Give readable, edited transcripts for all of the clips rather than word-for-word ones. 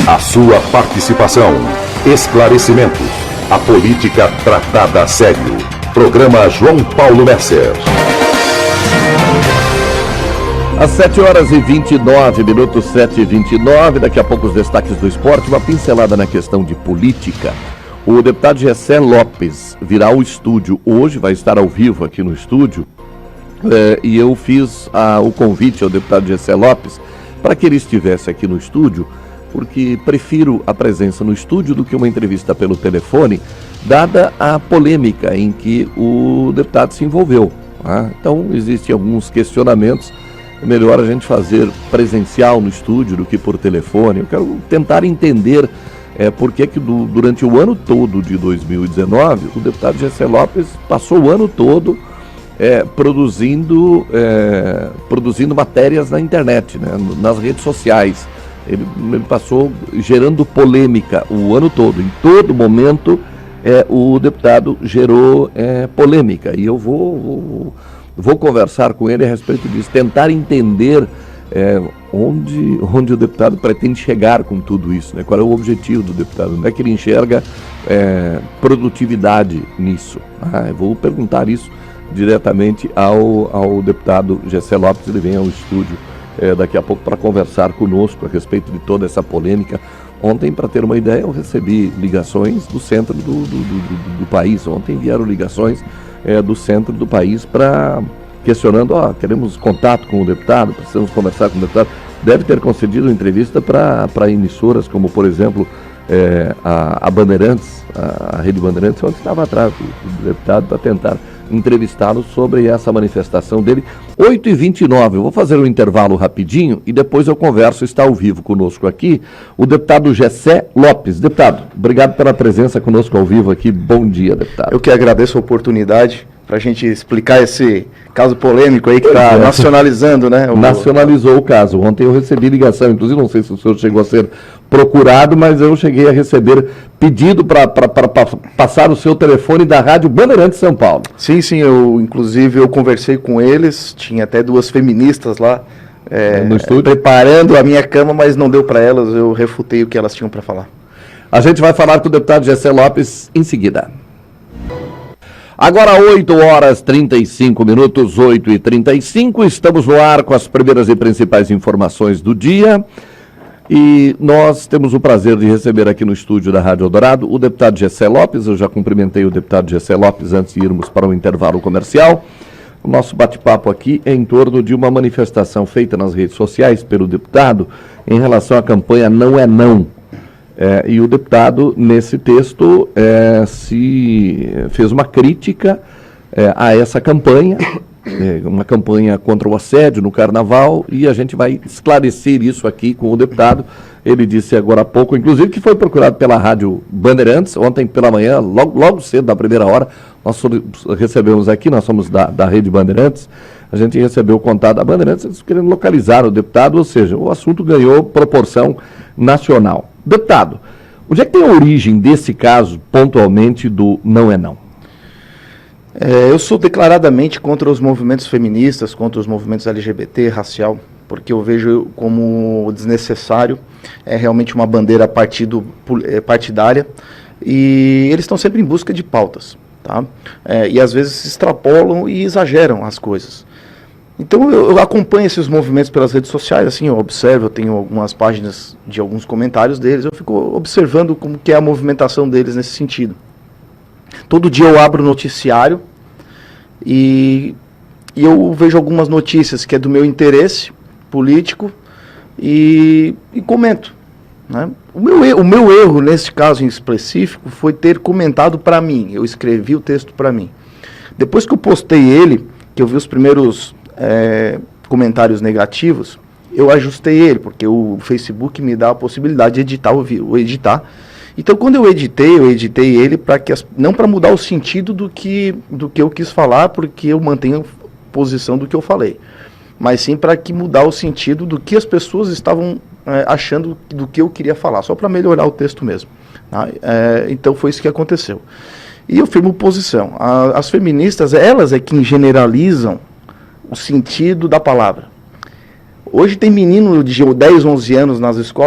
A sua participação, esclarecimentos, a política tratada a sério. Programa João Paulo Mercer. Às 7h29, 7h29, daqui a pouco os destaques do esporte, uma pincelada na questão de política. O deputado Gessé Lopes virá ao estúdio hoje, vai estar ao vivo aqui no estúdio, e eu fiz o convite ao deputado Gessé Lopes para que ele estivesse aqui no estúdio, porque prefiro a presença no estúdio do que uma entrevista pelo telefone, dada a polêmica em que o deputado se envolveu. Tá? Então, existem alguns questionamentos. É melhor a gente fazer presencial no estúdio do que por telefone. Eu quero tentar entender por que durante o ano todo de 2019, o deputado Gessé Lopes passou o ano todo produzindo matérias na internet, né, nas redes sociais. Ele passou gerando polêmica o ano todo. Em todo momento, o deputado gerou polêmica. E eu vou conversar com ele a respeito disso, tentar entender onde o deputado pretende chegar com tudo isso, né? Qual é o objetivo do deputado, onde é que ele enxerga produtividade nisso. Eu vou perguntar isso diretamente ao deputado Gessé Lopes. Ele vem ao estúdio daqui a pouco para conversar conosco a respeito de toda essa polêmica. Ontem, para ter uma ideia, eu recebi ligações do centro do país. Ontem vieram ligações do centro do país questionando, queremos contato com o deputado, precisamos conversar com o deputado. Deve ter concedido entrevista para emissoras como, por exemplo, a Bandeirantes, a Rede Bandeirantes, onde estava atrás do deputado para tentar entrevistá-lo sobre essa manifestação dele. 8h29, eu vou fazer um intervalo rapidinho e depois eu converso. Está ao vivo conosco aqui o deputado Gessé Lopes. Deputado, obrigado pela presença conosco ao vivo aqui. Bom dia, deputado. Eu que agradeço a oportunidade para a gente explicar esse caso polêmico aí que está nacionalizando, né? Nacionalizou o caso. Ontem eu recebi ligação, inclusive não sei se o senhor chegou a ser procurado, mas eu cheguei a receber pedido para passar o seu telefone da Rádio Bandeirantes São Paulo. Sim, inclusive eu conversei com eles, tinha até duas feministas lá no estúdio, preparando a minha cama, mas não deu para elas, eu refutei o que elas tinham para falar. A gente vai falar com o deputado Gessé Lopes em seguida. Agora 8h35, 8h35, estamos no ar com as primeiras e principais informações do dia. E nós temos o prazer de receber aqui no estúdio da Rádio Eldorado o deputado Gessé Lopes. Eu já cumprimentei o deputado Gessé Lopes antes de irmos para o intervalo comercial. O nosso bate-papo aqui é em torno de uma manifestação feita nas redes sociais pelo deputado em relação à campanha Não é Não. E o deputado, nesse texto, fez uma crítica a essa campanha, uma campanha contra o assédio no Carnaval, e a gente vai esclarecer isso aqui com o deputado. Ele disse agora há pouco, inclusive, que foi procurado pela Rádio Bandeirantes, ontem pela manhã, logo cedo, da primeira hora, nós recebemos aqui, nós somos da Rede Bandeirantes, a gente recebeu o contato da Bandeirantes, querendo localizar o deputado, ou seja, o assunto ganhou proporção nacional. Deputado, onde é que tem a origem desse caso, pontualmente, do Não é Não? Eu sou declaradamente contra os movimentos feministas, contra os movimentos LGBT, racial, porque eu vejo como desnecessário, realmente uma bandeira partidária, e eles estão sempre em busca de pautas, tá? E às vezes se extrapolam e exageram as coisas. Então eu acompanho esses movimentos pelas redes sociais, assim, eu observo, eu tenho algumas páginas de alguns comentários deles, eu fico observando como que é a movimentação deles nesse sentido. Todo dia eu abro o noticiário e eu vejo algumas notícias que é do meu interesse político e comento, né? O meu erro nesse caso em específico foi ter comentado para mim, eu escrevi o texto para mim. Depois que eu postei ele, que eu vi os primeiros comentários negativos, eu ajustei ele, porque o Facebook me dá a possibilidade de editar. Então, quando eu editei ele para que não para mudar o sentido do que eu quis falar, porque eu mantenho a posição do que eu falei, mas sim para que mudar o sentido do que as pessoas estavam achando do que eu queria falar, só para melhorar o texto mesmo. Tá? Então, foi isso que aconteceu. E eu firmo posição. As feministas, elas é quem generalizam o sentido da palavra. Hoje tem menino de 10, 11 anos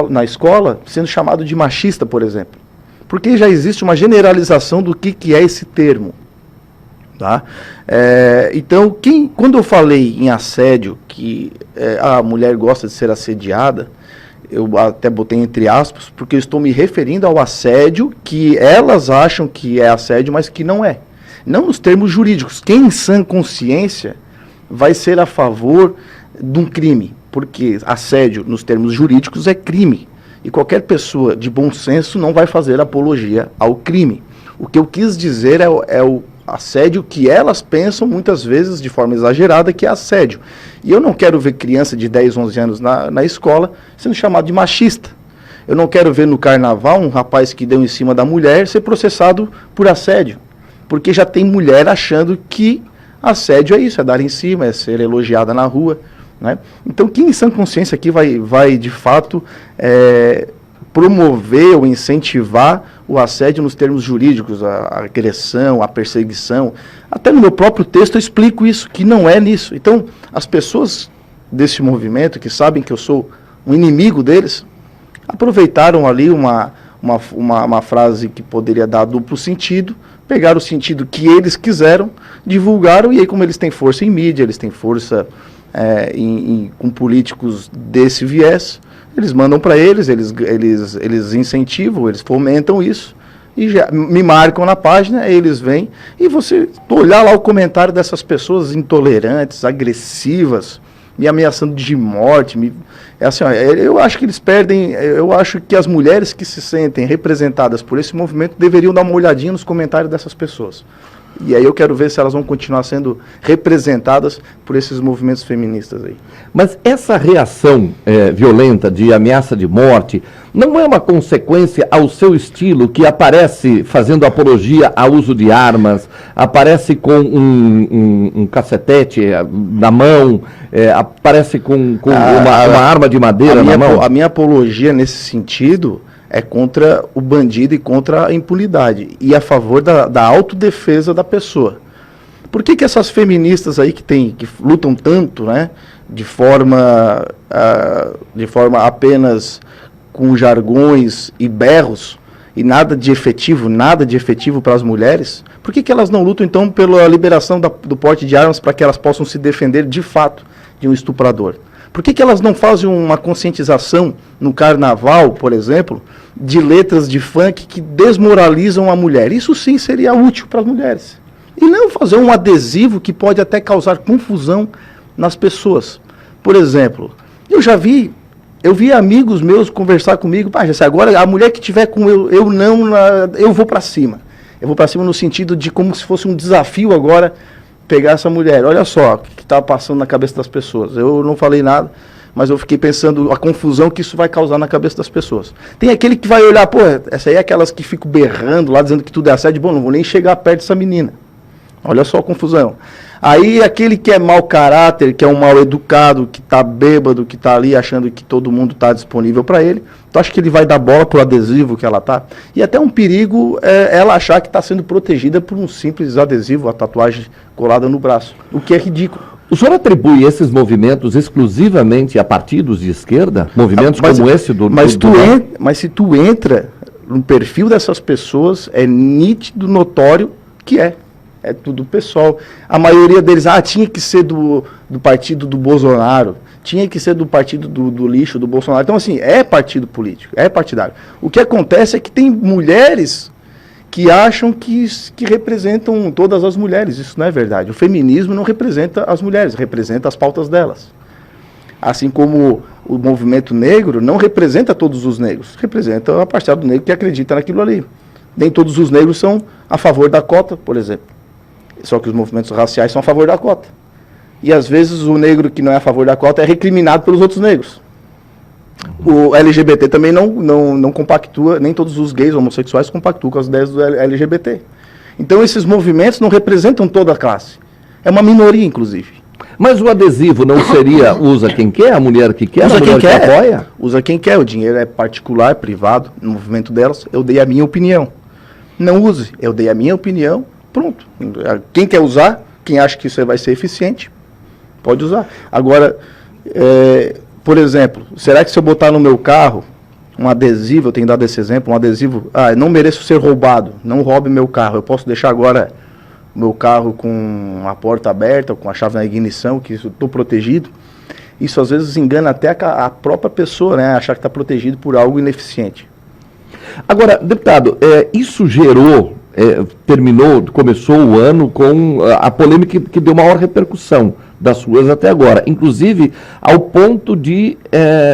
na escola sendo chamado de machista, por exemplo. Porque já existe uma generalização do que é esse termo. Tá? Então, quando eu falei em assédio, que a mulher gosta de ser assediada, eu até botei entre aspas, porque eu estou me referindo ao assédio que elas acham que é assédio, mas que não é. Não nos termos jurídicos. Quem em sã consciência vai ser a favor de um crime? Porque assédio, nos termos jurídicos, é crime. E qualquer pessoa de bom senso não vai fazer apologia ao crime. O que eu quis dizer é o assédio que elas pensam, muitas vezes, de forma exagerada, que é assédio. E eu não quero ver criança de 10, 11 anos na escola sendo chamado de machista. Eu não quero ver no carnaval um rapaz que deu em cima da mulher ser processado por assédio. Porque já tem mulher achando que assédio é isso, é dar em cima, é ser elogiada na rua. Né? Então, quem em sã consciência aqui vai de fato, promover ou incentivar o assédio nos termos jurídicos, a agressão, a perseguição. Até no meu próprio texto eu explico isso, que não é nisso. Então, as pessoas desse movimento, que sabem que eu sou um inimigo deles, aproveitaram ali uma frase que poderia dar duplo sentido, pegaram o sentido que eles quiseram, divulgaram, e aí como eles têm força em mídia, eles têm força com políticos desse viés, eles mandam para eles incentivam, eles fomentam isso, e já me marcam na página, eles vêm, e você olhar lá o comentário dessas pessoas intolerantes, agressivas, me ameaçando de morte, assim, eu acho que eles perdem, eu acho que as mulheres que se sentem representadas por esse movimento deveriam dar uma olhadinha nos comentários dessas pessoas. E aí eu quero ver se elas vão continuar sendo representadas por esses movimentos feministas aí. Mas essa reação violenta de ameaça de morte não é uma consequência ao seu estilo, que aparece fazendo apologia ao uso de armas, aparece com um cacetete na mão, aparece com uma arma de madeira na mão? A minha apologia nesse sentido é contra o bandido e contra a impunidade, e a favor da autodefesa da pessoa. Por que essas feministas aí que lutam tanto, né, de forma apenas com jargões e berros, e nada de efetivo para as mulheres, por que elas não lutam então pela liberação do porte de armas para que elas possam se defender de fato de um estuprador? Por que elas não fazem uma conscientização no carnaval, por exemplo, de letras de funk que desmoralizam a mulher? Isso sim seria útil para as mulheres. E não fazer um adesivo que pode até causar confusão nas pessoas. Por exemplo, eu vi amigos meus conversar comigo, agora a mulher que tiver com eu vou para cima. Eu vou para cima no sentido de como se fosse um desafio agora pegar essa mulher. Olha só o que está passando na cabeça das pessoas. Eu não falei nada, mas eu fiquei pensando a confusão que isso vai causar na cabeça das pessoas. Tem aquele que vai olhar, essa aí é aquelas que ficam berrando lá, dizendo que tudo é assédio. Bom, não vou nem chegar perto dessa menina. Olha só a confusão. Aí aquele que é mau caráter, que é um mal educado, que está bêbado, que está ali achando que todo mundo está disponível para ele, tu acha que ele vai dar bola pro adesivo que ela tá? E até um perigo ela achar que está sendo protegida por um simples adesivo, a tatuagem colada no braço, o que é ridículo. O senhor atribui esses movimentos exclusivamente a partidos de esquerda? Movimentos como esse do... Mas se tu entra no perfil dessas pessoas, é nítido, notório que é tudo pessoal. A maioria deles, tinha que ser do partido do Bolsonaro, tinha que ser do partido do lixo do Bolsonaro. Então, assim, é partido político, é partidário. O que acontece é que tem mulheres que acham que representam todas as mulheres. Isso não é verdade. O feminismo não representa as mulheres, representa as pautas delas. Assim como o movimento negro não representa todos os negros, representa a parcela do negro que acredita naquilo ali. Nem todos os negros são a favor da cota, por exemplo. Só que os movimentos raciais são a favor da cota. E às vezes o negro que não é a favor da cota é recriminado pelos outros negros. O LGBT também não compactua, nem todos os gays homossexuais compactuam com as ideias do LGBT. Então esses movimentos não representam toda a classe. É uma minoria, inclusive. Mas o adesivo não seria usa quem quer, a mulher que quer, usa a mulher quem quer, que apoia? Usa quem quer, o dinheiro é particular, privado, no movimento delas, eu dei a minha opinião. Não use, eu dei a minha opinião, pronto. Quem quer usar, quem acha que isso vai ser eficiente, pode usar. Agora, por exemplo, será que se eu botar no meu carro um adesivo, eu tenho dado esse exemplo, um adesivo, não mereço ser roubado, não roube meu carro, eu posso deixar agora meu carro com a porta aberta, com a chave na ignição, que estou protegido. Isso às vezes engana até a própria pessoa, né, achar que está protegido por algo ineficiente. Agora, deputado, isso gerou, começou o ano com a polêmica que deu maior repercussão das ruas até agora, inclusive ao ponto de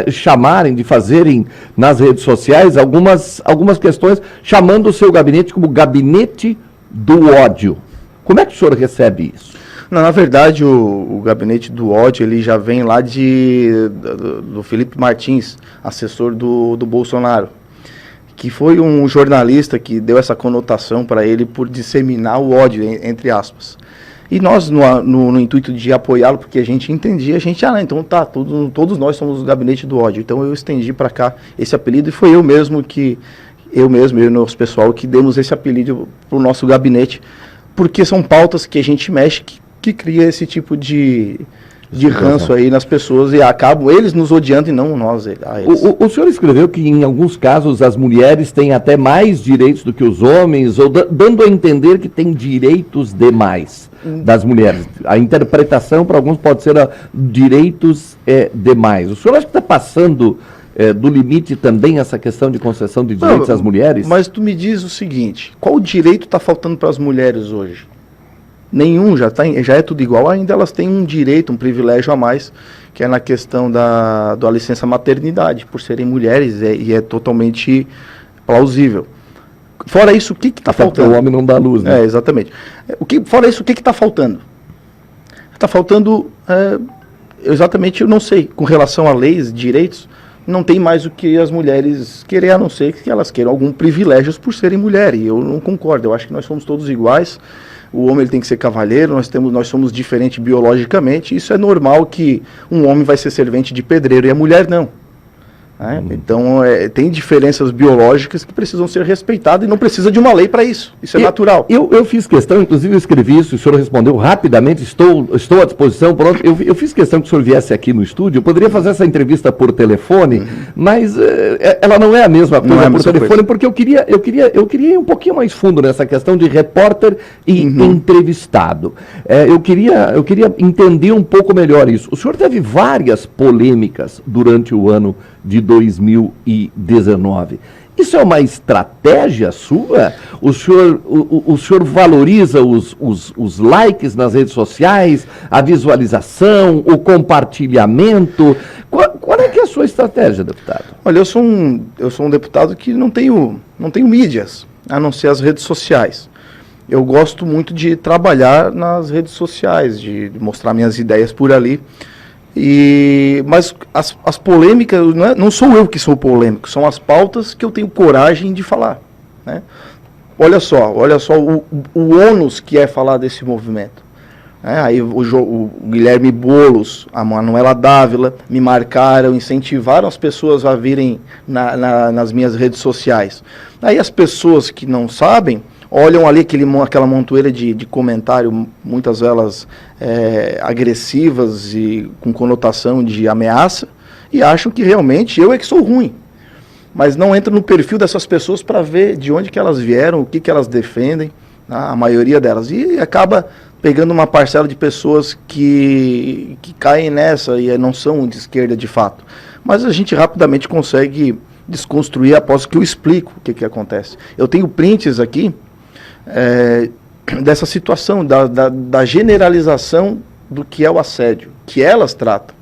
chamarem, de fazerem nas redes sociais algumas questões, chamando o seu gabinete como gabinete do ódio. Como é que o senhor recebe isso? Não, na verdade, o gabinete do ódio, ele já vem lá do Felipe Martins, assessor do Bolsonaro, que foi um jornalista que deu essa conotação para ele por disseminar o ódio, entre aspas. E nós, no intuito de apoiá-lo, porque a gente entendia, então tá, todos nós somos o gabinete do ódio. Então eu estendi para cá esse apelido, e foi eu mesmo e o nosso pessoal, que demos esse apelido para o nosso gabinete, porque são pautas que a gente mexe, que cria esse tipo de ranço aí nas pessoas, e acabam eles nos odiando e não nós a eles. O senhor escreveu que em alguns casos as mulheres têm até mais direitos do que os homens, ou dando a entender que tem direitos demais das mulheres. A interpretação para alguns pode ser direitos demais. O senhor acha que está passando do limite também essa questão de concessão de direitos às mulheres? Mas tu me diz o seguinte, qual direito está faltando para as mulheres hoje? Nenhum, já é tudo igual, ainda elas têm um direito, um privilégio a mais, que é na questão da licença maternidade, por serem mulheres, e é totalmente plausível. Fora isso, o que está faltando? O homem não dá luz, né? Exatamente. Fora isso, o que está faltando? Está faltando, exatamente, eu não sei, com relação a leis, direitos, não tem mais o que as mulheres querem, a não ser que elas queiram algum privilégio por serem mulheres, e eu não concordo, eu acho que nós somos todos iguais. O homem ele tem que ser cavalheiro, nós somos diferentes biologicamente, isso é normal que um homem vai ser servente de pedreiro e a mulher não. Então, tem diferenças biológicas que precisam ser respeitadas e não precisa de uma lei para isso. Isso é natural. Eu fiz questão, inclusive eu escrevi isso, o senhor respondeu rapidamente, estou à disposição. Pronto. Eu fiz questão que o senhor viesse aqui no estúdio. Eu poderia fazer essa entrevista por telefone, mas ela não é a mesma coisa por telefone, porque eu queria ir um pouquinho mais fundo nessa questão de repórter e entrevistado. Eu queria entender um pouco melhor isso. O senhor teve várias polêmicas durante o ano de 2019. Isso é uma estratégia sua? O senhor valoriza os likes nas redes sociais, a visualização, o compartilhamento? Qual é que é a sua estratégia, deputado? Olha, eu sou um deputado que não tenho mídias, a não ser as redes sociais. Eu gosto muito de trabalhar nas redes sociais, de mostrar minhas ideias por ali. Mas as polêmicas, não sou eu que sou polêmico, são as pautas que eu tenho coragem de falar, né? Olha só o ônus que é falar desse movimento. Aí o Guilherme Boulos, a Manuela Dávila me marcaram, incentivaram as pessoas a virem nas minhas redes sociais. Aí as pessoas que não sabem, olham ali aquela montoeira de comentário, muitas delas agressivas e com conotação de ameaça, e acham que realmente eu é que sou ruim. Mas não entra no perfil dessas pessoas para ver de onde que elas vieram, o que elas defendem, a maioria delas. E acaba pegando uma parcela de pessoas que caem nessa e não são de esquerda de fato. Mas a gente rapidamente consegue desconstruir após que eu explico o que acontece. Eu tenho prints aqui, dessa situação, da generalização do que é o assédio, que elas tratam.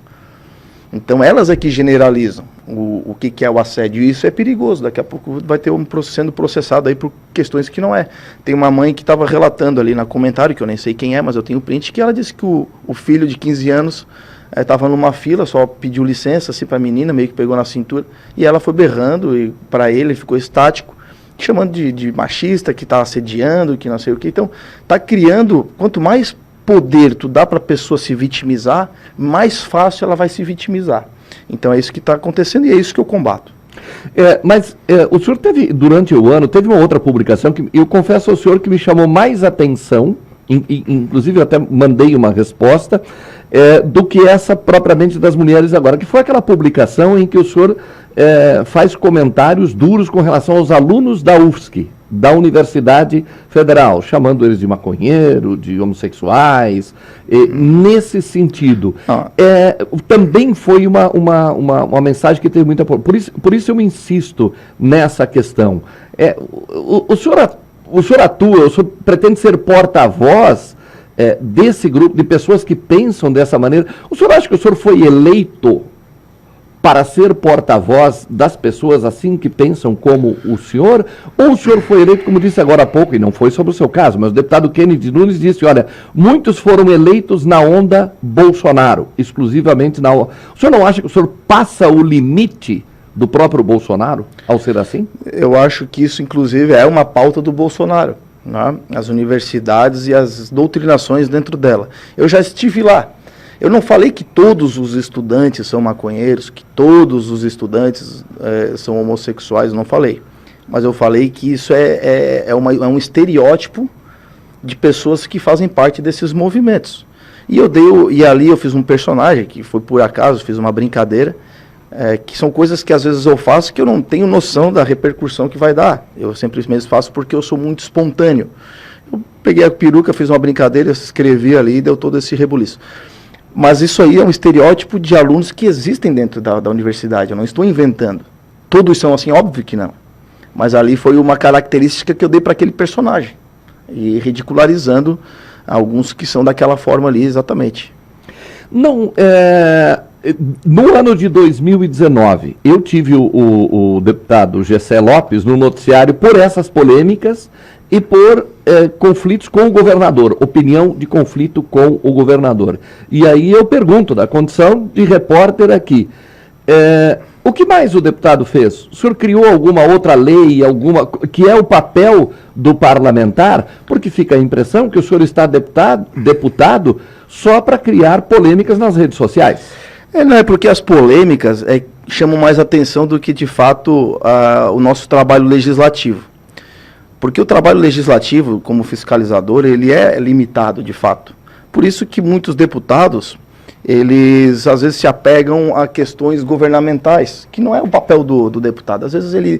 Então elas é que generalizam o que é o assédio, e isso é perigoso. Daqui a pouco vai ter sendo processado aí por questões que não é. Tem uma mãe que estava relatando ali no comentário, que eu nem sei quem é, mas eu tenho print, que ela disse que o filho de 15 anos estava numa fila, só pediu licença assim, para a menina, meio que pegou na cintura, e ela foi berrando, e para ele ficou estático, chamando de machista, que está assediando, que não sei o que. Então, está criando, quanto mais poder tu dá para a pessoa se vitimizar, mais fácil ela vai se vitimizar. Então é isso que está acontecendo e é isso que eu combato. Mas o senhor teve, durante o ano, teve uma outra publicação que eu confesso ao senhor que me chamou mais atenção inclusive eu até mandei uma resposta, do que essa propriamente das mulheres agora, que foi aquela publicação em que o senhor faz comentários duros com relação aos alunos da UFSC, da Universidade Federal, chamando eles de maconheiro, de homossexuais, nesse sentido. Também foi uma mensagem que teve muita... Por isso eu insisto nessa questão. O senhor atua, o senhor pretende ser porta-voz desse grupo de pessoas que pensam dessa maneira. O senhor acha que o senhor foi eleito para ser porta-voz das pessoas assim que pensam como o senhor? Ou o senhor foi eleito, como disse agora há pouco, e não foi sobre o seu caso, mas o deputado Kennedy Nunes disse, olha, muitos foram eleitos na onda Bolsonaro, exclusivamente na onda. O senhor não acha que o senhor passa o limite do próprio Bolsonaro ao ser assim? Eu acho que isso, inclusive, é uma pauta do Bolsonaro, né? As universidades e as doutrinações dentro dela. Eu já estive lá. Eu não falei que todos os estudantes são maconheiros, que todos os estudantes são homossexuais, não falei. Mas eu falei que isso é um estereótipo de pessoas que fazem parte desses movimentos. E ali eu fiz um personagem, que foi por acaso, fiz uma brincadeira, que são coisas que às vezes eu faço que eu não tenho noção da repercussão que vai dar. Eu simplesmente faço porque eu sou muito espontâneo. Eu peguei a peruca, fiz uma brincadeira, escrevi ali e deu todo esse rebuliço. Mas isso aí é um estereótipo de alunos que existem dentro da universidade, eu não estou inventando. Todos são assim, óbvio que não. Mas ali foi uma característica que eu dei para aquele personagem. E ridicularizando alguns que são daquela forma ali, exatamente. Não, no ano de 2019, eu tive o deputado Gessé Lopes no noticiário por essas polêmicas e por conflitos com o governador, opinião de conflito com o governador. E aí eu pergunto, da condição de repórter aqui, o que mais o deputado fez? O senhor criou alguma outra lei, que é o papel do parlamentar? Porque fica a impressão que o senhor está deputado só para criar polêmicas nas redes sociais. Não é porque as polêmicas chamam mais atenção do que, de fato, o nosso trabalho legislativo. Porque o trabalho legislativo, como fiscalizador, ele é limitado, de fato. Por isso que muitos deputados, eles às vezes se apegam a questões governamentais, que não é o papel do deputado. Às vezes ele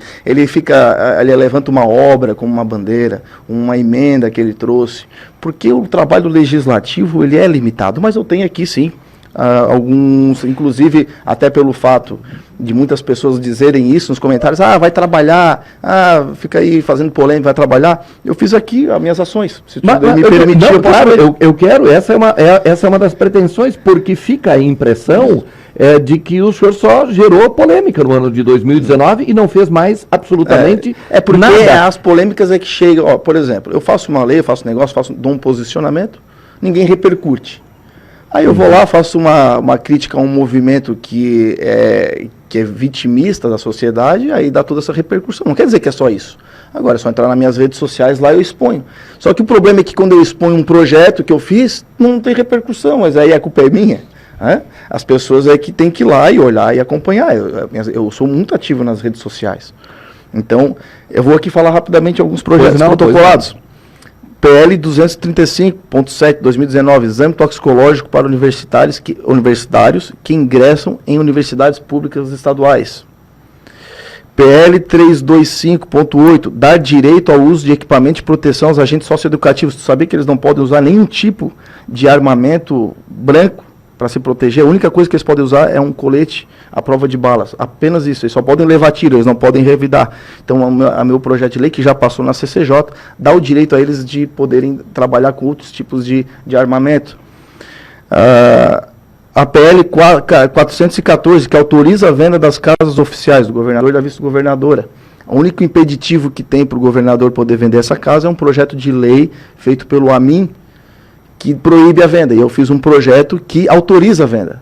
levanta uma obra como uma bandeira, uma emenda que ele trouxe, porque o trabalho legislativo ele é limitado. Mas eu tenho aqui sim, alguns, inclusive até pelo fato de muitas pessoas dizerem isso nos comentários, vai trabalhar, fica aí fazendo polêmica, vai trabalhar. Eu fiz aqui as minhas ações, se tu me permitir. Não, claro, eu quero, essa é uma das pretensões, porque fica a impressão de que o senhor só gerou polêmica no ano de 2019 e não fez mais absolutamente porque nada. As polêmicas que chegam, por exemplo, eu faço uma lei, eu faço um negócio, dou um posicionamento, ninguém repercute. Aí eu vou lá, faço uma crítica a um movimento que é vitimista da sociedade, aí dá toda essa repercussão. Não quer dizer que é só isso. Agora é só entrar nas minhas redes sociais lá e eu exponho. Só que o problema é que quando eu exponho um projeto que eu fiz, não tem repercussão, mas aí a culpa é minha. Né? As pessoas que têm que ir lá e olhar e acompanhar. Eu sou muito ativo nas redes sociais. Então, eu vou aqui falar rapidamente alguns projetos protocolados. PL 235.7, 2019, exame toxicológico para universitários que ingressam em universidades públicas estaduais. PL 325.8, dar direito ao uso de equipamento de proteção aos agentes socioeducativos. Tu sabia que eles não podem usar nenhum tipo de armamento branco para se proteger? A única coisa que eles podem usar é um colete à prova de balas. Apenas isso. Eles só podem levar tiro, eles não podem revidar. Então, o meu projeto de lei, que já passou na CCJ, dá o direito a eles de poderem trabalhar com outros tipos de armamento. A PL 414, que autoriza a venda das casas oficiais do governador e da vice-governadora. O único impeditivo que tem para o governador poder vender essa casa é um projeto de lei feito pelo AMIN, que proíbe a venda. E eu fiz um projeto que autoriza a venda.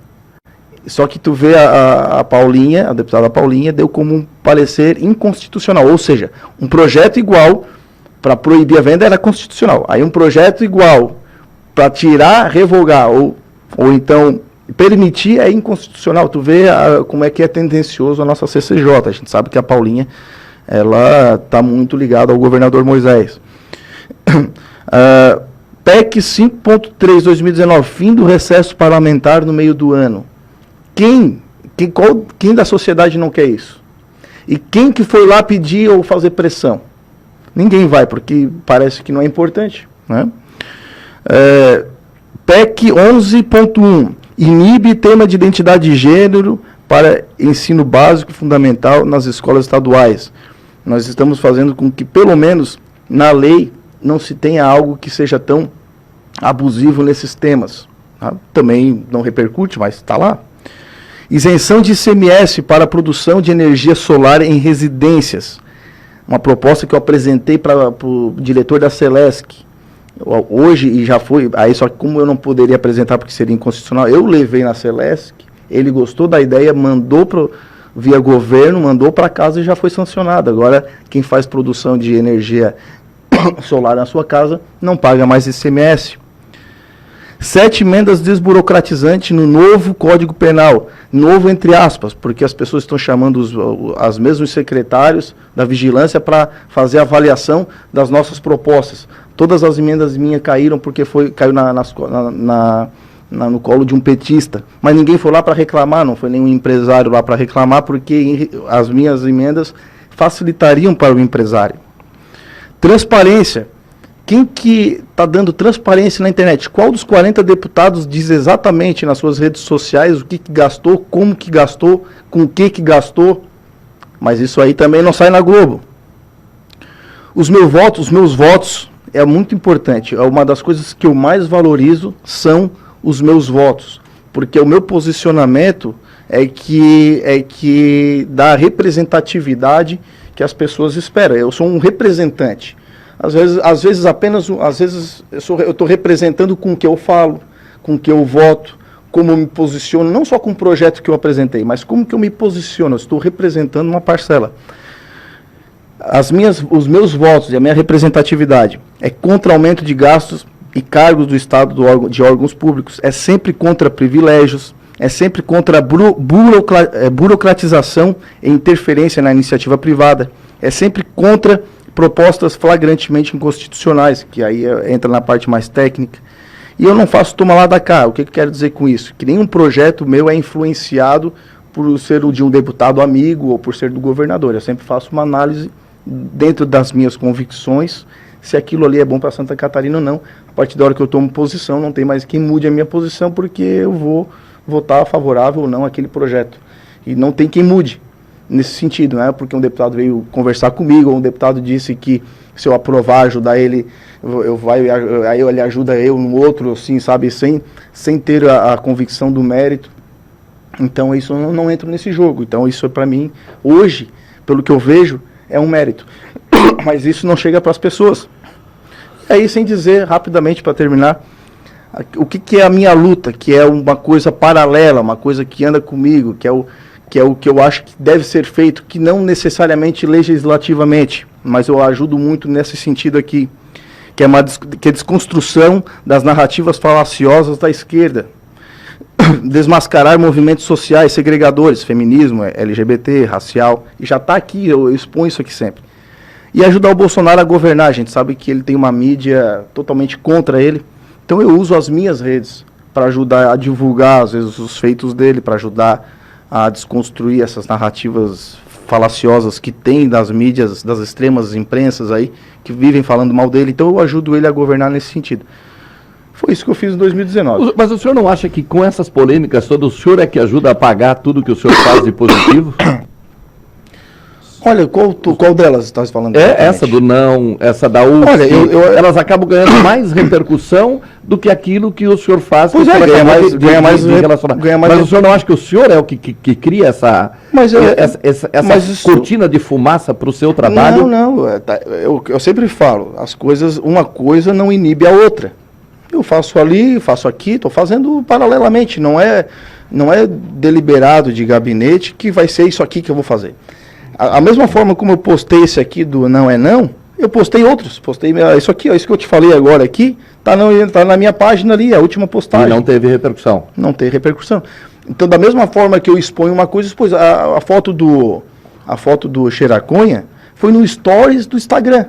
Só que tu vê a Paulinha, a deputada Paulinha, deu como um parecer inconstitucional. Ou seja, um projeto igual para proibir a venda era constitucional. Aí um projeto igual para tirar, revogar ou então permitir é inconstitucional. Tu vê como é que é tendencioso a nossa CCJ. A gente sabe que a Paulinha ela está muito ligada ao governador Moisés. PEC 5.3, 2019, fim do recesso parlamentar no meio do ano. Quem da sociedade não quer isso? E quem que foi lá pedir ou fazer pressão? Ninguém vai, porque parece que não é importante, né? PEC 11.1, inibe tema de identidade de gênero para ensino básico e fundamental nas escolas estaduais. Nós estamos fazendo com que, pelo menos, na lei, não se tenha algo que seja tão abusivo nesses temas. Tá? Também não repercute, mas está lá. Isenção de ICMS para a produção de energia solar em residências. Uma proposta que eu apresentei para o diretor da Celesc. Hoje, e já foi, aí só que como eu não poderia apresentar porque seria inconstitucional, eu levei na Celesc, ele gostou da ideia, mandou via governo, mandou para casa e já foi sancionado. Agora, quem faz produção de energia solar na sua casa não paga mais ICMS. 7 emendas desburocratizantes no novo Código Penal. Novo entre aspas, porque as pessoas estão chamando os mesmos secretários da vigilância para fazer a avaliação das nossas propostas. Todas as emendas minhas caíram porque caiu no colo de um petista. Mas ninguém foi lá para reclamar, não foi nenhum empresário lá para reclamar, porque as minhas emendas facilitariam para o empresário. Transparência. Quem que está dando transparência na internet? Qual dos 40 deputados diz exatamente nas suas redes sociais o que gastou, como que gastou, com o que gastou? Mas isso aí também não sai na Globo. Os meus votos é muito importante. É uma das coisas que eu mais valorizo são os meus votos. Porque o meu posicionamento é que dá a representatividade que as pessoas esperam. Eu sou um representante. Às vezes eu estou representando com o que eu falo, com o que eu voto, como eu me posiciono, não só com o projeto que eu apresentei, mas como que eu me posiciono. Eu estou representando uma parcela. Os meus votos e a minha representatividade é contra aumento de gastos e cargos do Estado de órgãos públicos, é sempre contra privilégios, é sempre contra burocratização e interferência na iniciativa privada, é sempre contra propostas flagrantemente inconstitucionais, que aí entra na parte mais técnica. E eu não faço toma lá da cá. O que eu quero dizer com isso? Que nenhum projeto meu é influenciado por ser o de um deputado amigo ou por ser do governador. Eu sempre faço uma análise dentro das minhas convicções, se aquilo ali é bom para Santa Catarina ou não. A partir da hora que eu tomo posição, não tem mais quem mude a minha posição, porque eu vou votar favorável ou não àquele projeto. E não tem quem mude. Nesse sentido, não é porque um deputado veio conversar comigo, ou um deputado disse que se eu aprovar, ajudar ele, aí ele ajuda eu no outro, assim, sabe, sem ter a convicção do mérito. Então isso eu não entro nesse jogo. Então isso para mim, hoje, pelo que eu vejo, é um mérito. Mas isso não chega para as pessoas. E aí, sem dizer, rapidamente, para terminar, o que é a minha luta, que é uma coisa paralela, uma coisa que anda comigo, que é o que eu acho que deve ser feito, que não necessariamente legislativamente, mas eu ajudo muito nesse sentido aqui, que é a desconstrução das narrativas falaciosas da esquerda, desmascarar movimentos sociais segregadores, feminismo, LGBT, racial, e já está aqui, eu exponho isso aqui sempre. E ajudar o Bolsonaro a governar. A gente sabe que ele tem uma mídia totalmente contra ele, então eu uso as minhas redes para ajudar a divulgar, às vezes, os feitos dele, para ajudar a desconstruir essas narrativas falaciosas que tem das mídias, das extremas imprensas aí, que vivem falando mal dele. Então eu ajudo ele a governar nesse sentido. Foi isso que eu fiz em 2019. Mas o senhor não acha que com essas polêmicas todas, o senhor é que ajuda a pagar tudo que o senhor faz de positivo? Olha, qual delas está falando? Essa do não, essa da UF, olha, elas acabam ganhando mais repercussão do que aquilo que o senhor faz. Pois é, ganha mais. Mas o senhor não acha que o senhor é o que cria essa cortina de fumaça para o seu trabalho? Não. Eu sempre falo, as coisas, uma coisa não inibe a outra. Eu faço ali, faço aqui, estou fazendo paralelamente. Não é deliberado de gabinete que vai ser isso aqui que eu vou fazer. A mesma forma como eu postei esse aqui do não é não, eu postei outros. Postei isso aqui, ó, isso que eu te falei agora aqui, tá na minha página ali, a última postagem. E não teve repercussão. Não teve repercussão. Então, da mesma forma que eu exponho uma coisa, expus a foto do Xeraconha foi no Stories do Instagram.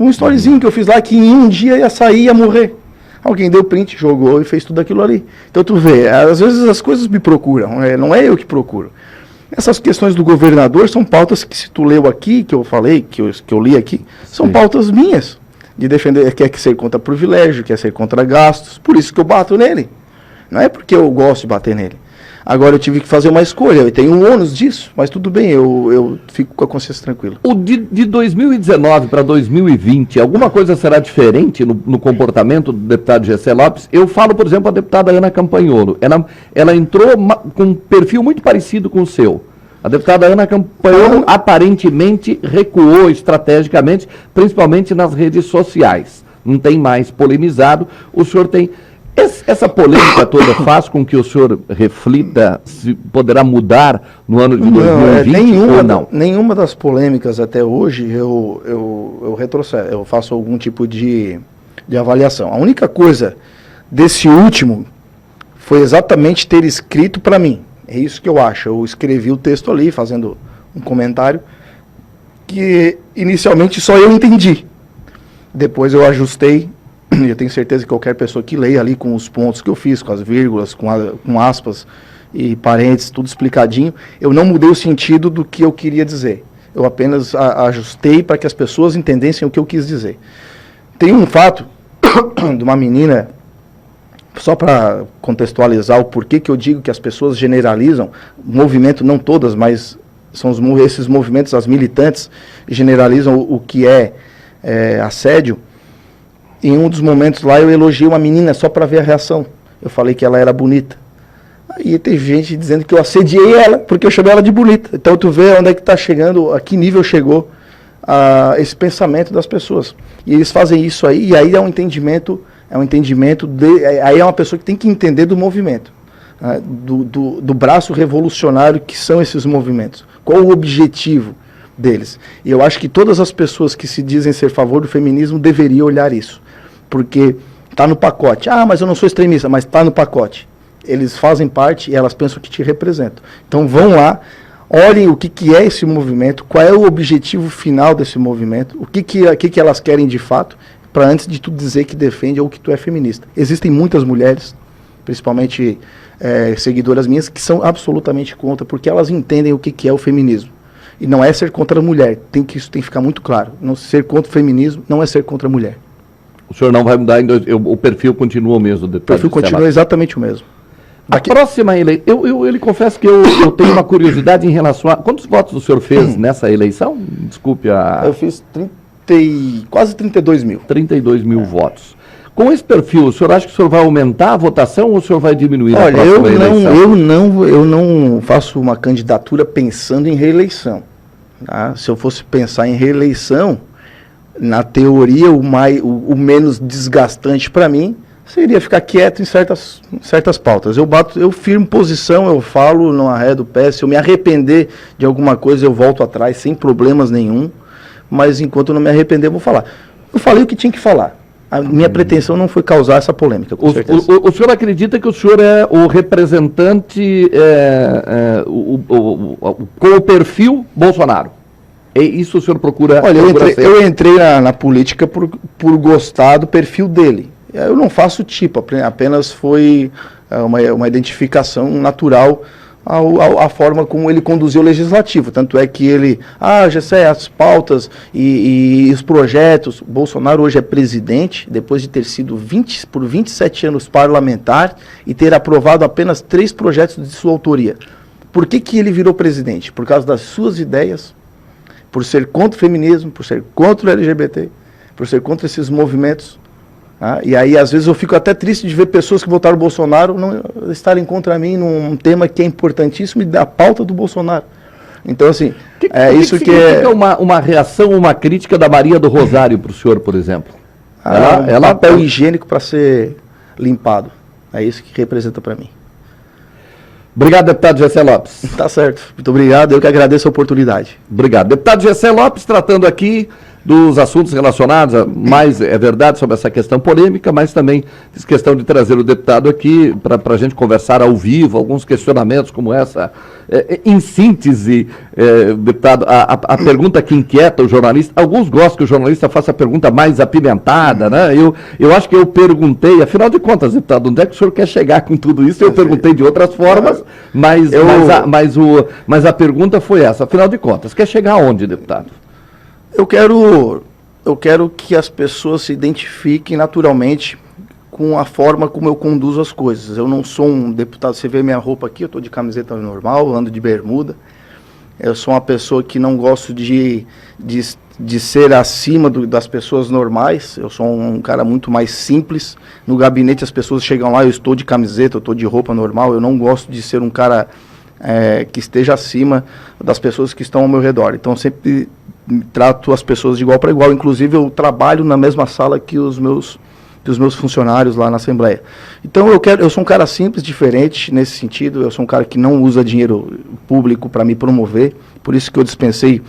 Um storyzinho que eu fiz lá que em um dia ia sair, ia morrer. Alguém deu print, jogou e fez tudo aquilo ali. Então tu vê, às vezes as coisas me procuram, não é eu que procuro. Essas questões do governador são pautas que, se tu leu aqui, que eu falei, que eu li aqui, são pautas minhas. De defender, quer ser contra privilégio, quer ser contra gastos, por isso que eu bato nele. Não é porque eu gosto de bater nele. Agora eu tive que fazer uma escolha, eu tenho um ônus disso, mas tudo bem, eu fico com a consciência tranquila. O de 2019 para 2020, alguma coisa será diferente no comportamento do deputado Gessé Lopes? Eu falo, por exemplo, a deputada Ana Campanholo. Ela entrou com um perfil muito parecido com o seu. A deputada Ana Campanholo aparentemente recuou estrategicamente, principalmente nas redes sociais. Não tem mais polemizado. O senhor tem... Essa polêmica toda faz com que o senhor reflita se poderá mudar no ano de 2020 ou não? Nenhuma das polêmicas até hoje eu retrocedo, eu faço algum tipo de avaliação. A única coisa desse último foi exatamente ter escrito para mim. É isso que eu acho. Eu escrevi o texto ali, fazendo um comentário, que inicialmente só eu entendi. Depois eu ajustei. Eu tenho certeza que qualquer pessoa que leia ali com os pontos que eu fiz, com as vírgulas, com aspas e parênteses, tudo explicadinho, eu não mudei o sentido do que eu queria dizer. Eu apenas ajustei para que as pessoas entendessem o que eu quis dizer. Tem um fato de uma menina, só para contextualizar o porquê que eu digo que as pessoas generalizam, o movimento, não todas, mas são esses movimentos, as militantes, generalizam o que é assédio. Em um dos momentos lá eu elogiei uma menina só para ver a reação. Eu falei que ela era bonita. Aí tem gente dizendo que eu assediei ela porque eu chamei ela de bonita. Então tu vê onde é que está chegando, a que nível chegou esse pensamento das pessoas. E eles fazem isso aí, e aí é um entendimento aí é uma pessoa que tem que entender do movimento, né, do braço revolucionário que são esses movimentos. Qual o objetivo deles? E eu acho que todas as pessoas que se dizem ser a favor do feminismo deveriam olhar isso. Porque está no pacote. Ah, mas eu não sou extremista, mas está no pacote. Eles fazem parte e elas pensam que te representam. Então vão lá, olhem o que é esse movimento, qual é o objetivo final desse movimento, o que elas querem de fato, para antes de tu dizer que defende ou que tu é feminista. Existem muitas mulheres, principalmente seguidoras minhas, que são absolutamente contra, porque elas entendem o que é o feminismo. E não é ser contra a mulher, isso tem que ficar muito claro. Não ser contra o feminismo não é ser contra a mulher. O senhor não vai mudar, o perfil continua o mesmo? O perfil continua exatamente o mesmo. A próxima eleição, eu lhe confesso que eu tenho uma curiosidade em relação a... Quantos votos o senhor fez nessa eleição? Desculpe a... Eu fiz quase 32 mil. 32 mil votos. Com esse perfil, o senhor acha que o senhor vai aumentar a votação ou o senhor vai diminuir na próxima eleição? Eu não faço uma candidatura pensando em reeleição. Tá? Se eu fosse pensar em reeleição, na teoria, o menos desgastante para mim seria ficar quieto em certas pautas. Eu firmo posição, eu falo, não arredo o pé. Se eu me arrepender de alguma coisa, eu volto atrás sem problemas nenhum. Mas enquanto eu não me arrepender, eu vou falar. Eu falei o que tinha que falar. A minha pretensão não foi causar essa polêmica, com certeza. O senhor acredita que o senhor é o representante com o perfil Bolsonaro? E isso o senhor procura... Olha, eu entrei na política por gostar do perfil dele. Eu não faço tipo, apenas foi uma identificação natural à forma como ele conduziu o legislativo. Tanto é que ele, Gessé, as pautas e os projetos. Bolsonaro hoje é presidente, depois de ter sido por 27 anos parlamentar e ter aprovado apenas 3 projetos de sua autoria. Por que ele virou presidente? Por causa das suas ideias, por ser contra o feminismo, por ser contra o LGBT, por ser contra esses movimentos. E aí, às vezes, eu fico até triste de ver pessoas que votaram Bolsonaro não estarem contra mim num tema que é importantíssimo e da pauta do Bolsonaro. Então, assim, isso que é... uma reação, uma crítica da Maria do Rosário para o senhor, por exemplo? Ela papel higiênico para ser limpado. É isso que representa para mim. Obrigado, deputado Gessé Lopes. Tá certo. Muito obrigado. Eu que agradeço a oportunidade. Obrigado. Deputado Gessé Lopes, tratando aqui dos assuntos relacionados, mais é verdade, sobre essa questão polêmica, mas também fiz questão de trazer o deputado aqui para a gente conversar ao vivo, alguns questionamentos como essa. Em síntese, deputado, a pergunta que inquieta o jornalista, alguns gostam que o jornalista faça a pergunta mais apimentada, né? Eu acho que eu perguntei, afinal de contas, deputado, onde é que o senhor quer chegar com tudo isso? Eu perguntei de outras formas, mas a pergunta foi essa, afinal de contas, quer chegar aonde, deputado? Eu quero que as pessoas se identifiquem naturalmente com a forma como eu conduzo as coisas. Eu não sou um deputado, você vê minha roupa aqui, eu estou de camiseta normal, ando de bermuda. Eu sou uma pessoa que não gosto de ser acima das pessoas normais. Eu sou um cara muito mais simples. No gabinete as pessoas chegam lá, eu estou de camiseta, eu estou de roupa normal. Eu não gosto de ser um cara que esteja acima das pessoas que estão ao meu redor. Então eu sempre trato as pessoas de igual para igual. Inclusive eu trabalho na mesma sala que os meus funcionários lá na Assembleia. Então eu sou um cara simples, diferente nesse sentido. Eu sou um cara que não usa dinheiro público para me promover, por isso que eu dispensei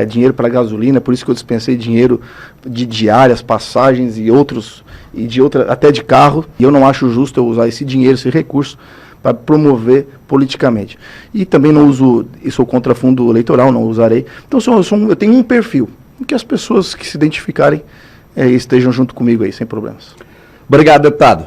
dinheiro para gasolina, por isso que eu dispensei dinheiro de diárias, passagens até de carro, e eu não acho justo eu usar esse dinheiro, esse recurso, para promover politicamente. E também não uso, e sou contra fundo eleitoral, não usarei. Então eu tenho um perfil, em que as pessoas que se identificarem estejam junto comigo aí, sem problemas. Obrigado, deputado.